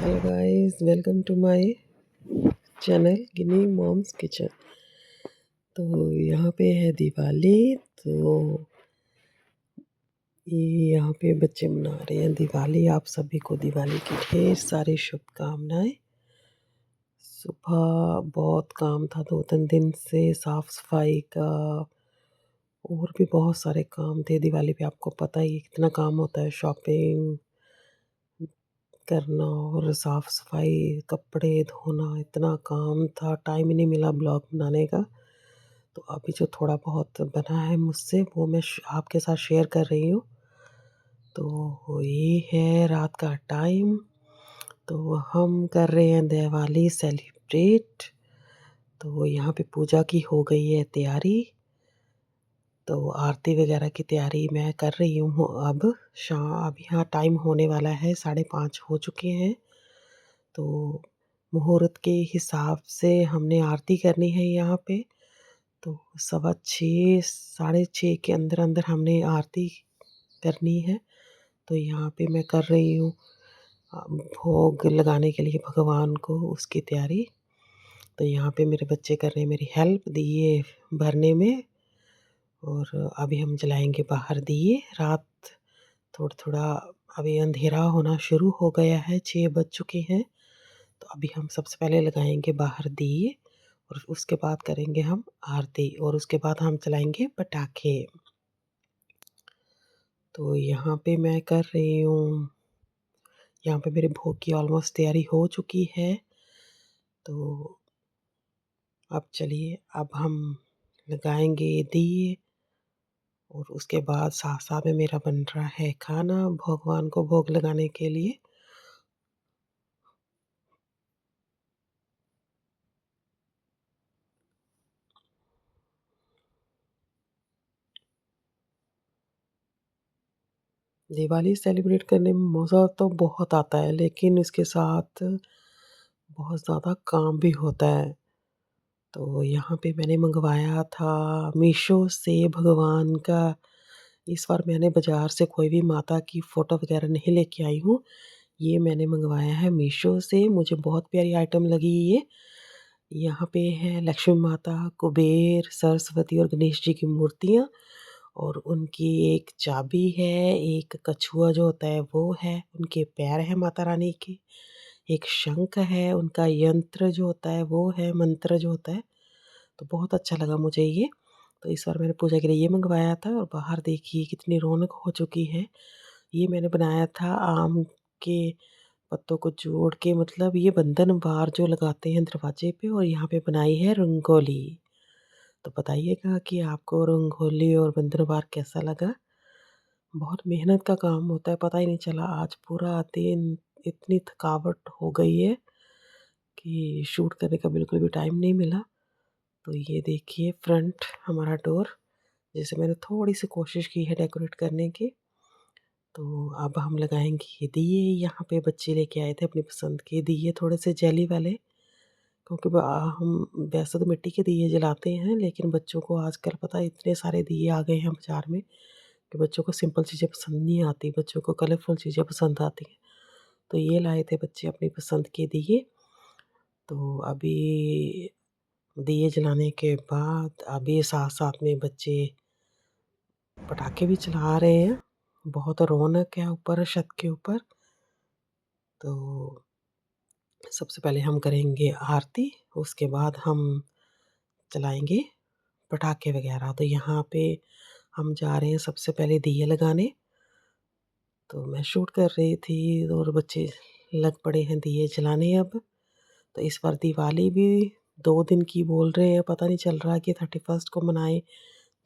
Hello guys, welcome to my channel Ginni mom's kitchen. तो यहाँ पे है दिवाली। तो ये यहाँ पे बच्चे मना रहे हैं दिवाली। आप सभी को दिवाली की ढेर सारी शुभकामनाएं। सुबह बहुत काम था, 2-3 दिन से साफ सफाई का और भी बहुत सारे काम थे। दिवाली पे आपको पता ही है कितना काम होता है, शॉपिंग करना और साफ सफाई, कपड़े धोना, इतना काम था, टाइम ही नहीं मिला ब्लॉग बनाने का। तो अभी जो थोड़ा बहुत बना है मुझसे वो मैं आपके साथ शेयर कर रही हूँ। तो ये है रात का टाइम। तो हम कर रहे हैं दिवाली सेलिब्रेट। तो यहाँ पे पूजा की हो गई है तैयारी। तो आरती वगैरह की तैयारी मैं कर रही हूँ अब। अब यहाँ टाइम होने वाला है, 5:30 हो चुके हैं। तो मुहूर्त के हिसाब से हमने आरती करनी है यहाँ पे। तो 6:15 6:30 के अंदर अंदर हमने आरती करनी है। तो यहाँ पे मैं कर रही हूँ भोग लगाने के लिए भगवान को, उसकी तैयारी। तो यहाँ पे मेरे बच्चे कर रहे हैं मेरी हेल्प दिए भरने में। और अभी हम जलाएंगे बाहर दिए। रात थोड़ा थोड़ा अभी अंधेरा होना शुरू हो गया है, 6 बज चुके हैं। तो अभी हम सबसे पहले लगाएंगे बाहर दिए और उसके बाद करेंगे हम आरती और उसके बाद हम चलाएंगे पटाखे। तो यहाँ पे मैं कर रही हूँ, यहाँ पे मेरे भोग की ऑलमोस्ट तैयारी हो चुकी है। तो अब चलिए, अब हम लगाएंगे दिए और उसके बाद साथ साथ में मेरा बन रहा है खाना भगवान को भोग लगाने के लिए। दिवाली सेलिब्रेट करने में मज़ा तो बहुत आता है, लेकिन इसके साथ बहुत ज़्यादा काम भी होता है। तो यहाँ पे मैंने मंगवाया था मीशो से भगवान का। इस बार मैंने बाज़ार से कोई भी माता की फ़ोटो वगैरह नहीं लेके आई हूँ। ये मैंने मंगवाया है मीशो से, मुझे बहुत प्यारी आइटम लगी ये। यहाँ पे है लक्ष्मी माता, कुबेर, सरस्वती और गणेश जी की मूर्तियाँ। और उनकी एक चाबी है, एक कछुआ जो होता है वो है, उनके पैर हैं माता रानी के, एक शंख है, उनका यंत्र जो होता है वो है, मंत्र जो होता है। तो बहुत अच्छा लगा मुझे ये। तो इस बार मैंने पूजा के लिए ये मंगवाया था और बाहर देखिए कितनी रौनक हो चुकी है। ये मैंने बनाया था आम के पत्तों को जोड़ के, मतलब ये बंधन बार जो लगाते हैं दरवाजे पे, और यहाँ पे बनाई है रंगोली। तो बताइएगा कि आपको रंगोली और बंधन बार कैसा लगा। बहुत मेहनत का काम होता है, पता ही नहीं चला आज पूरा दिन। इतनी थकावट हो गई है कि शूट करने का बिल्कुल भी टाइम नहीं मिला। तो ये देखिए फ्रंट हमारा डोर, जैसे मैंने थोड़ी सी कोशिश की है डेकोरेट करने की। तो अब हम लगाएंगे ये दिए। यहाँ पे बच्चे लेके आए थे अपनी पसंद के दिए, थोड़े से जेली वाले। क्योंकि हम वैसे तो मिट्टी के दिए जलाते हैं, लेकिन बच्चों को आजकल पता है इतने सारे दिए आ गए हैं बाजार में कि बच्चों को सिंपल चीज़ें पसंद नहीं आती, बच्चों को कलरफुल चीज़ें पसंद आती हैं। तो ये लाए थे बच्चे अपनी पसंद के दिए। तो अभी दिए जलाने के बाद अभी साथ साथ में बच्चे पटाखे भी चला रहे हैं। बहुत रौनक है ऊपर छत के ऊपर। तो सबसे पहले हम करेंगे आरती, उसके बाद हम चलाएंगे पटाखे वगैरह। तो यहाँ पे हम जा रहे हैं सबसे पहले दिए लगाने। तो मैं शूट कर रही थी और बच्चे लग पड़े हैं दिए जलाने अब। तो इस बार दिवाली भी 2 दिन की बोल रहे हैं, पता नहीं चल रहा कि 31st को मनाएं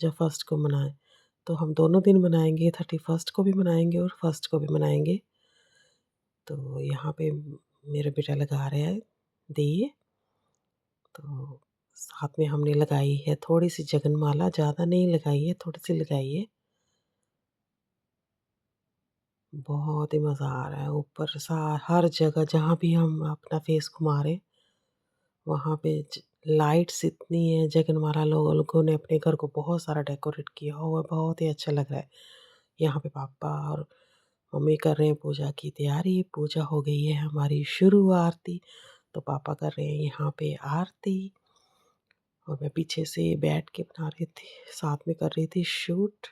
या फर्स्ट को मनाएं। तो हम दोनों दिन मनाएंगे, 31st को भी मनाएंगे और फर्स्ट को भी मनाएंगे। तो यहाँ पे मेरा बेटा लगा रहा है दिए। तो साथ में हमने लगाई है थोड़ी सी जगनमाला, ज़्यादा नहीं लगाई है, थोड़ी सी लगाई है। बहुत ही मज़ा आ रहा है। ऊपर सा हर जगह जहाँ भी हम अपना फेस घुमा रहे हैं वहाँ पे लाइट्स इतनी है, जगनमाला लोगों ने अपने घर को बहुत सारा डेकोरेट किया हुआ है, बहुत ही अच्छा लग रहा है। यहाँ पे पापा और मम्मी कर रहे हैं पूजा की तैयारी। पूजा हो गई है हमारी शुरू आरती। तो पापा कर रहे हैं यहाँ पे आरती और मैं पीछे से बैठ के बना रही थी, साथ में कर रही थी शूट।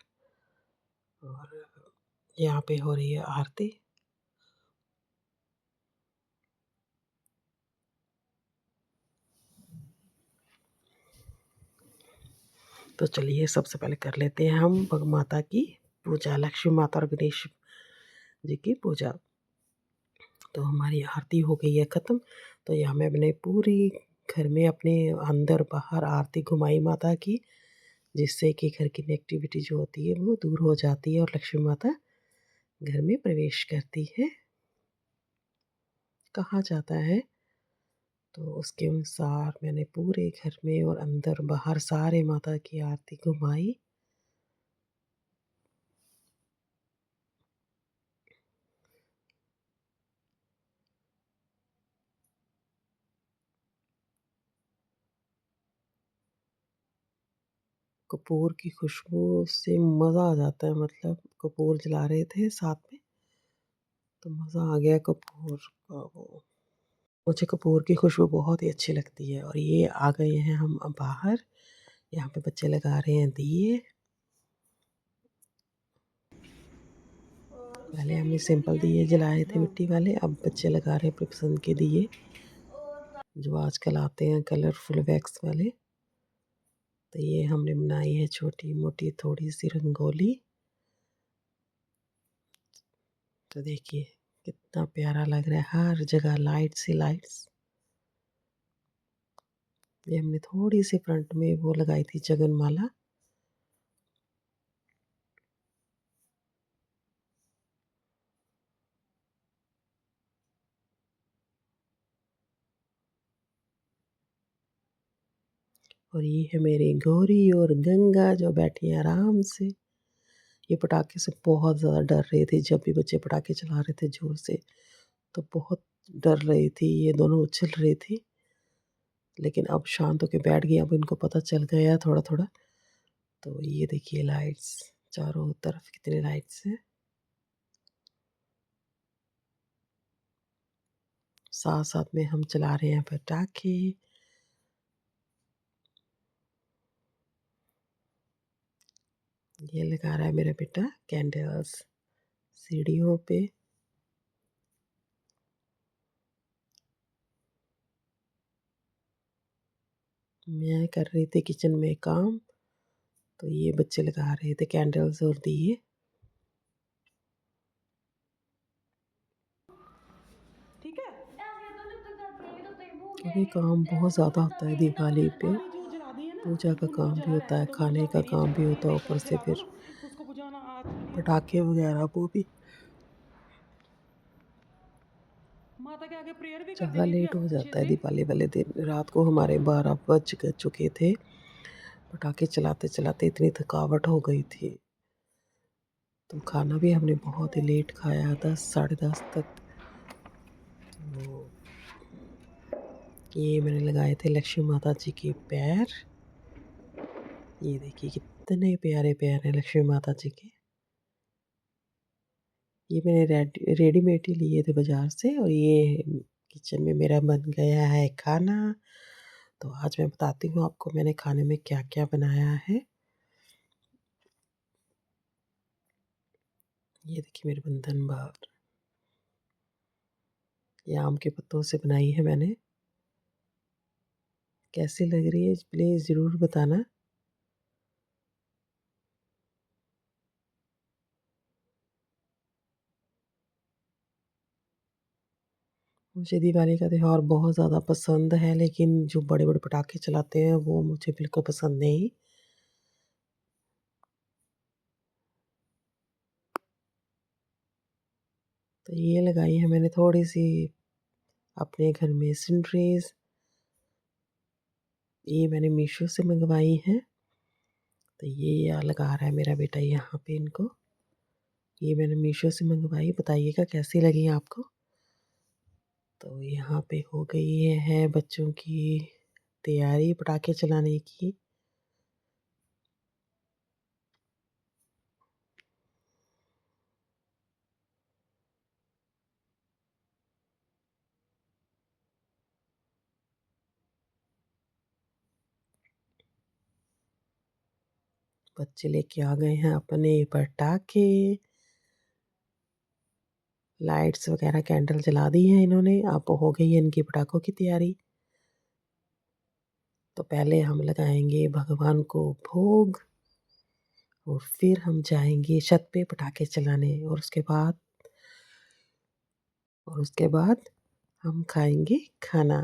और यहाँ पे हो रही है आरती। तो चलिए सबसे पहले कर लेते हैं हम माता की पूजा, लक्ष्मी माता और गणेश जी की पूजा। तो हमारी आरती हो गई है ख़त्म। तो यहाँ मैंने पूरी घर में अपने अंदर बाहर आरती घुमाई माता की, जिससे कि घर की नेगेटिविटी जो होती है वो दूर हो जाती है और लक्ष्मी माता घर में प्रवेश करती है, कहा जाता है। तो उसके अनुसार मैंने पूरे घर में और अंदर बाहर सारे माता की आरती घुमाई। कपूर की खुशबू से मज़ा आ जाता है, मतलब कपूर जला रहे थे साथ में, तो मज़ा आ गया कपूर का वो। मुझे कपूर की खुशबू बहुत ही अच्छी लगती है। और ये आ गए हैं हम अब बाहर। यहाँ पे बच्चे लगा रहे हैं दिए। पहले हमने सिंपल दिए जलाए थे मिट्टी वाले, अब बच्चे लगा रहे हैं अपनी पसंद के दिए जो आजकल आते हैं कलरफुल वैक्स वाले। तो ये हमने बनाई है छोटी मोटी थोड़ी सी रंगोली। तो देखिए कितना प्यारा लग रहा है, हर जगह लाइट्स ही लाइट्स। ये हमने थोड़ी सी फ्रंट में वो लगाई थी जगनमाला। और ये है मेरी गौरी और गंगा जो बैठी हैं आराम से। ये पटाखे से बहुत ज़्यादा डर रहे थे, जब भी बच्चे पटाखे चला रहे थे ज़ोर से तो बहुत डर रही थी, ये दोनों उछल रही थी। लेकिन अब शांत होके बैठ गई, अब इनको पता चल गया थोड़ा थोड़ा। तो ये देखिए लाइट्स, चारों तरफ कितनी लाइट्स हैं। साथ साथ में हम चला रहे हैं पटाखे। ये लगा रहा है मेरा बेटा कैंडल्स सीढ़ियों पे। मैं कर रही थी किचन में काम, तो ये बच्चे लगा रहे थे कैंडल्स और दिए। ठीक है, क्योंकि काम बहुत ज़्यादा होता है दिवाली पे। पूजा का काम भी होता है, खाने का काम भी होता है, ऊपर से फिर पटाखे वगैरह वो भी। माता के आगे प्रेयर भी कर ज़्यादा देंगे लेट क्या हो जाता है दिवाली वाले दिन। रात को हमारे 12 बज चुके थे, पटाखे चलाते चलाते इतनी थकावट हो गई थी। तो खाना भी हमने बहुत ही लेट खाया, 10 साढ़े 10 तक। तो ये मैंने लगाए थे लक्ष्मी माता जी के पैर। ये देखिए कितने प्यारे पैर हैं लक्ष्मी माता जी के। ये मैंने रेडीमेड ही लिए थे बाज़ार से। और ये किचन में मेरा बन गया है खाना। तो आज मैं बताती हूँ आपको मैंने खाने में क्या-क्या बनाया है। ये देखिए मेरे बंधन बार, ये आम के पत्तों से बनाई है मैंने। कैसी लग रही है प्लीज़ ज़रूर बताना। मुझे दिवाली का त्योहार बहुत ज़्यादा पसंद है, लेकिन जो बड़े-बड़े पटाखे चलाते हैं वो मुझे बिल्कुल पसंद नहीं। तो ये लगाई है मैंने थोड़ी-सी अपने घर में सीनरीज़। ये मैंने मीशो से मंगवाई हैं। तो ये लगा रहा है मेरा बेटा यहाँ पे इनको। ये मैंने मीशो से मंगवाई, बताइएगा कैसी लगी आपको। तो यहाँ पे हो गई है बच्चों की तैयारी पटाखे चलाने की। बच्चे लेके आ गए हैं अपने पटाखे, लाइट्स वगैरह कैंडल जला दी हैं इन्होंने। अब हो गई है इनकी पटाखों की तैयारी। तो पहले हम लगाएंगे भगवान को भोग और फिर हम जाएंगे छत पे पटाखे चलाने और उसके बाद हम खाएंगे खाना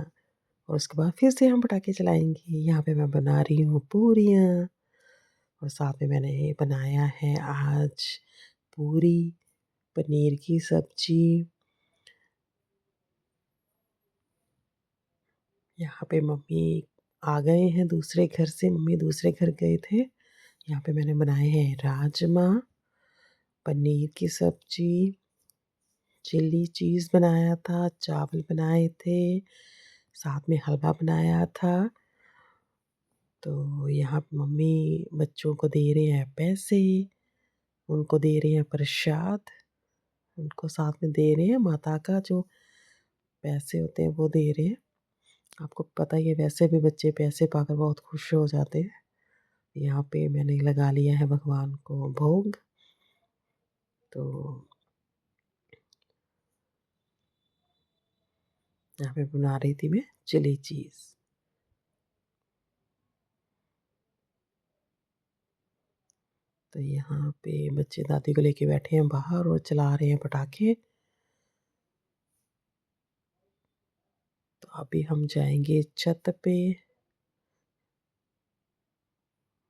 और उसके बाद फिर से हम पटाखे चलाएंगे। यहाँ पे मैं बना रही हूँ पूरियाँ और साथ में मैंने बनाया है आज पूरी, पनीर की सब्जी। यहाँ पे मम्मी आ गए हैं दूसरे घर से, मम्मी दूसरे घर गए थे। यहाँ पे मैंने बनाए हैं राजमा, पनीर की सब्जी, चिल्ली चीज़ बनाया था, चावल बनाए थे, साथ में हलवा बनाया था। तो यहाँ पे मम्मी बच्चों को दे रहे हैं पैसे, उनको दे रहे हैं प्रसाद, उनको साथ में दे रहे हैं माता का जो पैसे होते हैं वो दे रहे हैं। आपको पता ही है वैसे भी बच्चे पैसे पाकर बहुत खुश हो जाते हैं। यहाँ पे मैंने लगा लिया है भगवान को भोग। तो यहाँ पे बना रही थी मैं चिली चीज़। तो यहाँ पे बच्चे दादी को लेके बैठे हैं बाहर और चला रहे हैं पटाखे। तो अभी हम जाएंगे छत पे।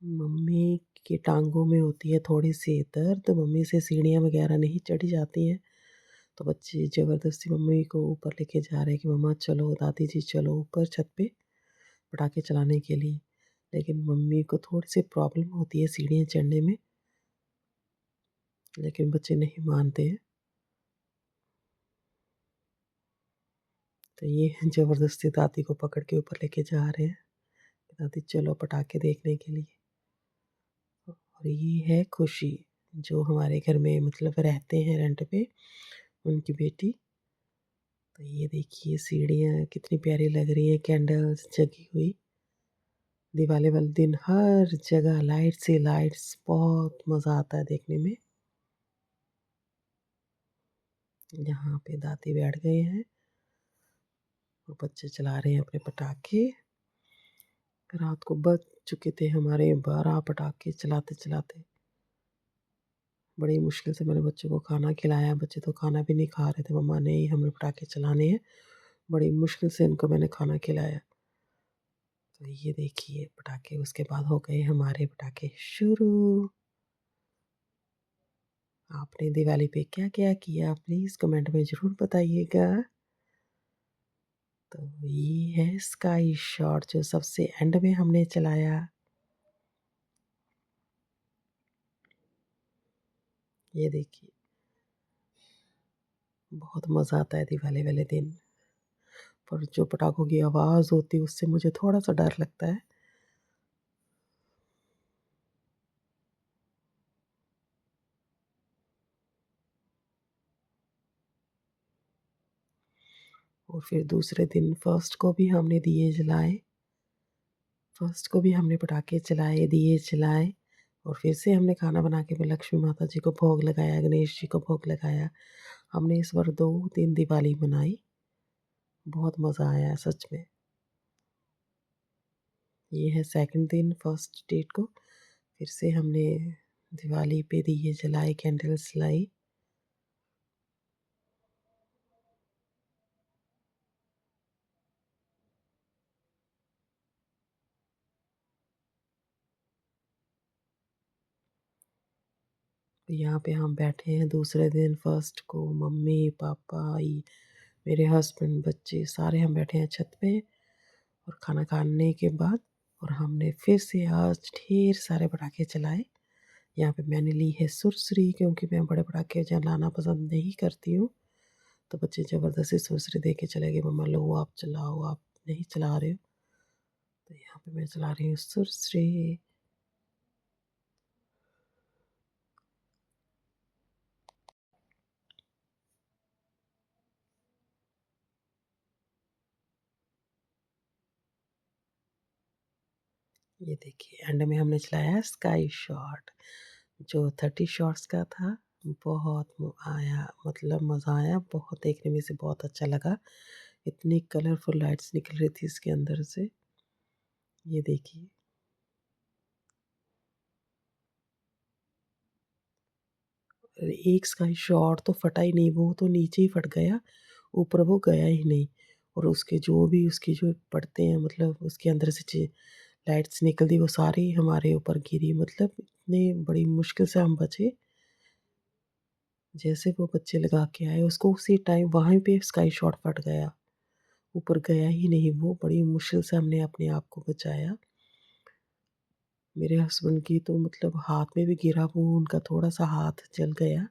मम्मी की टांगों में होती है थोड़ी सी दर्द, मम्मी से सीढ़ियाँ वगैरह नहीं चढ़ी जाती हैं। तो बच्चे ज़बरदस्ती मम्मी को ऊपर लेके जा रहे हैं कि मम्मा चलो, दादी जी चलो ऊपर छत पे पटाखे चलाने के लिए। लेकिन मम्मी को थोड़ी सी प्रॉब्लम होती है सीढ़ियाँ चढ़ने में, लेकिन बच्चे नहीं मानते हैं। तो ये ज़बरदस्ती दादी को पकड़ के ऊपर लेके जा रहे हैं, दादी चलो पटाखे देखने के लिए। और ये है खुशी जो हमारे घर में मतलब रहते हैं रेंट पे, उनकी बेटी। तो ये देखिए सीढ़ियाँ कितनी प्यारी लग रही है, कैंडल्स जगी हुई। दिवाली वाले दिन हर जगह लाइट्स ही लाइट्स, बहुत मज़ा आता है देखने में। यहाँ पे दादी बैठ गए हैं और बच्चे चला रहे हैं अपने पटाखे। रात को बज चुके थे हमारे 12 पटाखे चलाते चलाते। बड़ी मुश्किल से मैंने बच्चों को खाना खिलाया, बच्चे तो खाना भी नहीं खा रहे थे, मम्मा नहीं हमें पटाखे चलाने हैं। बड़ी मुश्किल से इनको मैंने खाना खिलाया। तो ये देखिए पटाखे, उसके बाद हो गए हमारे पटाखे शुरू। आपने दिवाली पे क्या क्या किया प्लीज़ कमेंट में ज़रूर बताइएगा। तो ये है स्काई शॉट जो सबसे एंड में हमने चलाया। ये देखिए बहुत मज़ा आता है दिवाली वाले दिन, पर जो पटाखों की आवाज़ होती है उससे मुझे थोड़ा सा डर लगता है। और फिर दूसरे दिन फर्स्ट को भी हमने दिए जलाए, फर्स्ट को भी हमने पटाखे चलाए, दिए जलाए। और फिर से हमने खाना बना के फिर लक्ष्मी माता जी को भोग लगाया, गणेश जी को भोग लगाया। हमने इस बार 2 दिन दिवाली मनाई, बहुत मज़ा आया सच में। ये है सेकंड दिन, फर्स्ट डेट को फिर से हमने दिवाली पे दिए जलाए, कैंडल्स लाई। यहाँ पे हम बैठे हैं दूसरे दिन फर्स्ट को, मम्मी पापा मेरे हस्बैंड बच्चे सारे हम बैठे हैं छत पे और खाना खाने के बाद। और हमने फिर से आज ढेर सारे पटाखे चलाए। यहाँ पे मैंने ली है सुरसुरी क्योंकि मैं बड़े पटाखे जलाना पसंद नहीं करती हूँ। तो बच्चे ज़बरदस्ती सुरसुरी दे के चले गए, मम्मा लो आप चलाओ, आप नहीं चला रहे हो। तो यहाँ पे मैं चला रही हूँ सुरसुरी। ये देखिए एंड में हमने चलाया स्काई शॉट जो 30 शॉट्स का था। बहुत आया मतलब मज़ा आया, बहुत देखने में से बहुत अच्छा लगा। इतनी कलरफुल लाइट्स निकल रही थी इसके अंदर से। ये देखिए, एक स्काई शॉट तो फटा ही नहीं, वो तो नीचे ही फट गया, ऊपर वो गया ही नहीं। और उसके जो भी उसकी जो पड़ते हैं मतलब उसके अंदर से लाइट्स निकली वो सारी हमारे ऊपर गिरी, मतलब इतनी बड़ी मुश्किल से हम बचे। जैसे वो बच्चे लगा के आए उसको उसी टाइम वहीं पे स्काई शॉट फट गया, ऊपर गया ही नहीं वो, बड़ी मुश्किल से हमने अपने आप को बचाया। मेरे हस्बैंड की तो मतलब हाथ में भी गिरा वो, उनका थोड़ा-सा हाथ जल गया।